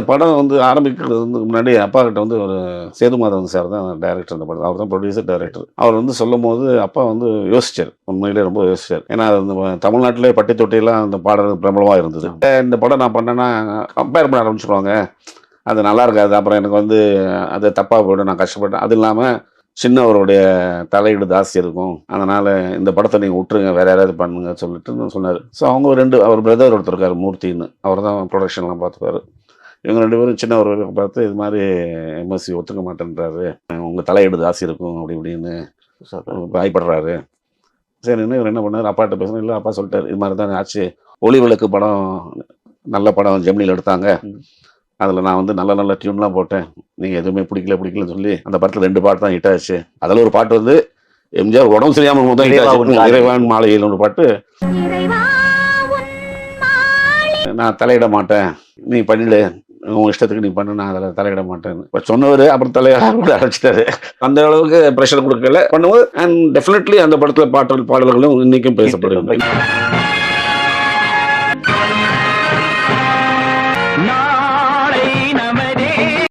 படம் வந்து ஆரம்பிக்கிறதுக்கு முன்னாடி அப்பா கிட்ட வந்து ஒரு சேதுமாதவன் சார் தான் டைரக்டர் அந்த படம். அவர் தான் ப்ரொடியூசர், டைரக்டர். அவர் வந்து சொல்லும்போது அப்பா வந்து யோசிச்சார். உண்மையிலே ரொம்ப யோசிச்சார். ஏன்னா அது தமிழ்நாட்டிலே பட்டி தொட்டியெல்லாம் அந்த பாடல் பிரபலமா இருந்தது. இந்த படம் நான் பண்ணேன்னா கம்பேர் பண்ண ஆரம்பிச்சிருவாங்க. அது நல்லா இருக்காது. அப்புறம் எனக்கு வந்து அது தப்பா போயிடும். நான் கஷ்டப்பட்டேன். அது இல்லாம சின்னவருடைய தலையீடு ஜாஸ்தி இருக்கும். அதனால இந்த படத்தை நீங்க விட்டுருங்க, வேற யாராவது பண்ணுங்க சொல்லிட்டு சொன்னாரு. ஸோ அவங்க அவர் பிரதர் ஒருத்தர் இருக்காரு மூர்த்தின்னு. அவர் தான் ப்ரொடக்ஷன்லாம் பார்த்துப்பாரு. இவங்க 2 பேரும் சின்னவர் பார்த்து இது மாதிரி எம்எஸ்சி ஒத்துக்க மாட்டேன்றாரு, உங்க தலையீடு ஜாஸ்தி இருக்கும் அப்படி இப்படின்னு பயப்படுறாரு. சரின்னு இவர் என்ன பண்ணார், அப்பாட்ட பேசணும். இல்லை அப்பா சொல்லிட்டாரு, இது மாதிரி தான் ஆச்சு. ஒளி விளக்கு படம் நல்ல படம் ஜெமினியில் எடுத்தாங்க. அதில் நான் வந்து நல்ல நல்ல டியூன்லாம் போட்டேன். நீங்கள் எதுவுமே பிடிக்கலன்னு சொல்லி அந்த படத்தில் 2 பாட்டு தான் ஹிட் ஆச்சு. அதில் ஒரு பாட்டு வந்து எம்ஜிஆர் உடம்பு சரியாமல் முதல் ஹிட் ஆச்சு, இறைவான் மாலையில் ஒரு பாட்டு. நான் தலையிட மாட்டேன், நீ பண்ணிடு, உன் இஷ்டத்துக்கு நீ பண்ணு, நான் அதில் தலையிட மாட்டேன்னு இப்போ சொன்னவர். அப்புறம் தலையிட அழைச்சிட்டாரு. அந்த அளவுக்கு ப்ரெஷர் கொடுக்கல பண்ணும்போது. அண்ட் டெஃபினெட்லி அந்த படத்தில் பாடல்களும் இன்னைக்கும் பேசப்படுகிறது.